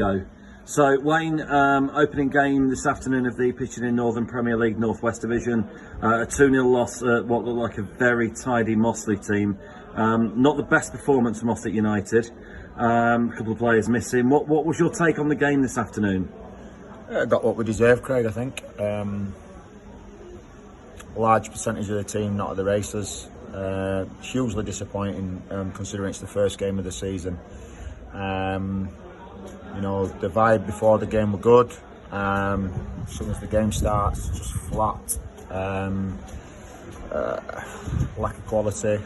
go. So Wayne, opening game this afternoon of the Pitching In Northern Premier League North West Division, a 2-0 loss at what looked like a very tidy Mossley team. Not the best performance from Ossett United. A couple of players missing. What was your take on the game this afternoon? Got what we deserved, Craig, I think. Large percentage of the team not at the races. Hugely disappointing considering it's the first game of the season. You know, the vibe before the game were good. As soon as the game starts, just flat. Lack of quality.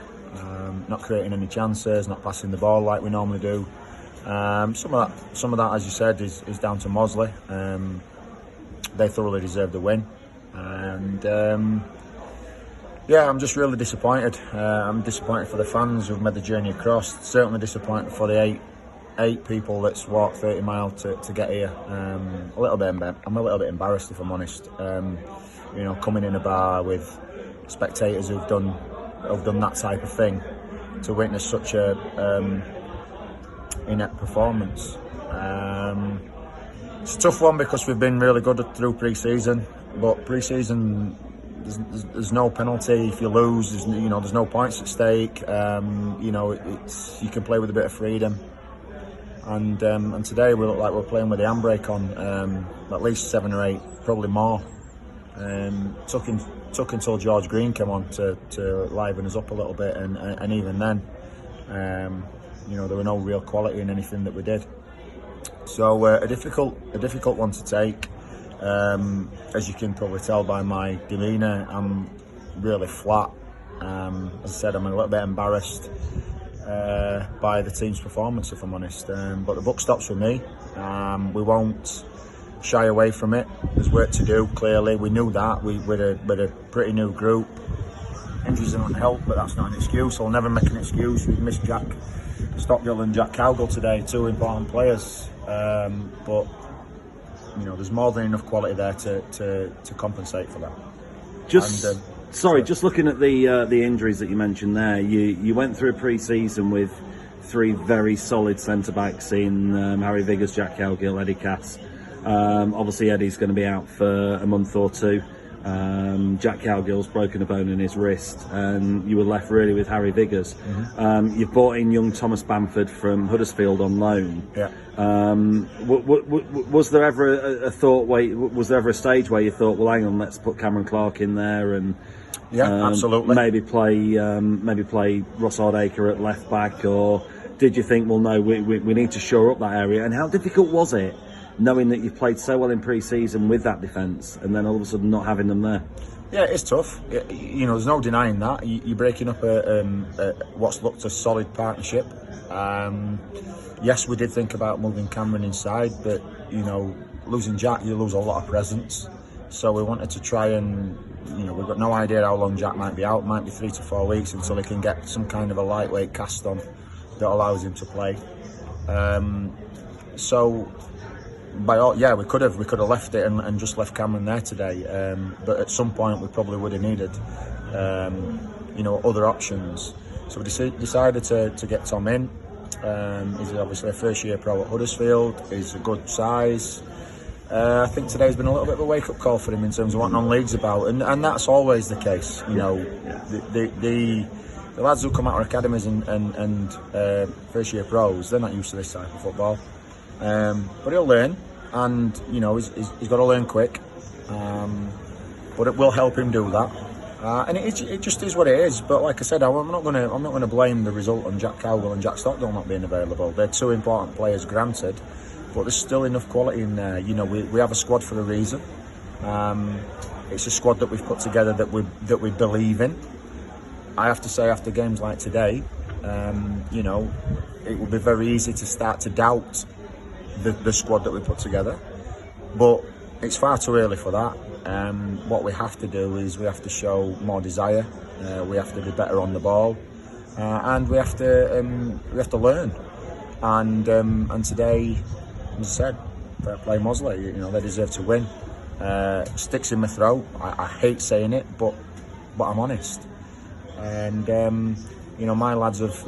Not creating any chances, not passing the ball like we normally do. Some of that, as you said, is down to Mossley. They thoroughly deserve the win, and yeah, I'm just really disappointed. I'm disappointed for the fans who've made the journey across. Certainly disappointed for the eight people that's walked 30 miles to get here. I'm a little bit embarrassed, if I'm honest. You know, coming in a bar with spectators who've done that type of thing, to witness such a inept performance. It's a tough one because we've been really good through pre-season, but pre-season there's no penalty if you lose. There's no points at stake. You know, you can play with a bit of freedom. And today we look like we're playing with the handbrake on, at least 7 or 8, probably more. Took until George Green came on to liven us up a little bit, and even then, you know, there were no real quality in anything that we did. So a difficult one to take. As you can probably tell by my demeanour, I'm really flat. As I said, I'm a little bit embarrassed by the team's performance, if I'm honest. But the buck stops with me. We won't shy away from it. There's work to do, clearly. We knew that. We're a pretty new group. Injuries don't help, but that's not an excuse. I'll never make an excuse. We've missed Jack Stockdale and Jack Cowgill today, 2 important players. But you know, there's more than enough quality there to compensate for that. Just looking at the injuries that you mentioned there, you went through a pre-season with 3 very solid centre backs in Harry Viggers, Jack Cowgill, Eddie Cass. Obviously Eddie's going to be out for a month or 2. Jack Cowgill's broken a bone in his wrist, and you were left really with Harry Viggers. Mm-hmm. You've brought in young Thomas Bamford from Huddersfield on loan. Yeah. Was there ever a thought? Was there ever a stage where you thought, well, hang on, let's put Cameron Clark in there and absolutely, maybe play Ross Hardacre at left back, or did you think, well, no, we need to shore up that area? And how difficult was it, knowing that you've played so well in pre-season with that defence, and then all of a sudden not having them there? Yeah, it's tough. You know, there's no denying that. You're breaking up what's looked a solid partnership. Yes, we did think about moving Cameron inside, but you know, losing Jack, you lose a lot of presence. So we wanted to try and, you know, we've got no idea how long Jack might be out. It might be 3 to 4 weeks until he can get some kind of a lightweight cast on that allows him to play. So. We could have left it and just left Cameron there today, but at some point we probably would have needed, you know, other options. So we decided to get Tom in. He's obviously a first-year pro at Huddersfield. He's a good size. I think today's been a little bit of a wake-up call for him in terms of what non-league's about, and that's always the case. You know, the lads who come out of academies and first-year pros, they're not used to this type of football. But he'll learn, and you know, he's got to learn quick. But it will help him do that, and it just is what it is. But like I said, I'm not going to blame the result on Jack Cowgill and Jack Stockdale not being available. They're 2 important players, granted, but there's still enough quality in there. You know, we have a squad for a reason. It's a squad that we've put together that we believe in. I have to say, after games like today, you know, it would be very easy to start to doubt the squad that we put together, but it's far too early for that. What we have to do is we have to show more desire. We have to be better on the ball, and we have to learn. And today, as I said, fair play Mossley. You know, they deserve to win. Sticks in my throat. I hate saying it, but I'm honest. And you know, my lads have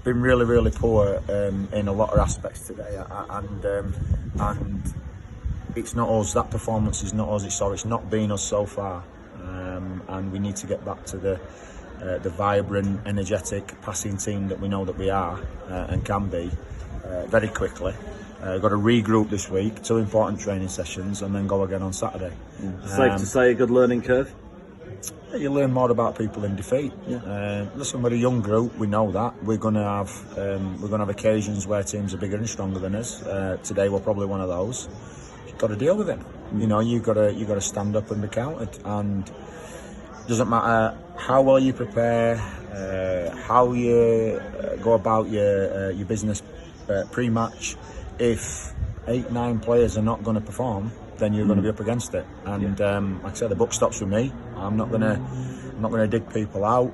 been really, really poor in a lot of aspects today, and it's not us. That performance is not us. It's not been us so far, and we need to get back to the vibrant, energetic passing team that we know that we are and can be very quickly. Got to regroup this week, 2 important training sessions, and then go again on Saturday. Safe to say a good learning curve. You learn more about people in defeat. Listen, we're a young group. We know that we're going to have occasions where teams are bigger and stronger than us. Today we're probably one of those. You've got to deal with it. You know, you got to stand up and be counted. And it doesn't matter how well you prepare, how you go about your business pre-match. If 8-9 players are not going to perform, then you're going to be up against it. And like I said, the buck stops with me. I'm not going to dig people out.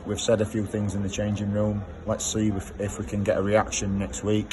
We've said a few things in the changing room. Let's see if we can get a reaction next week.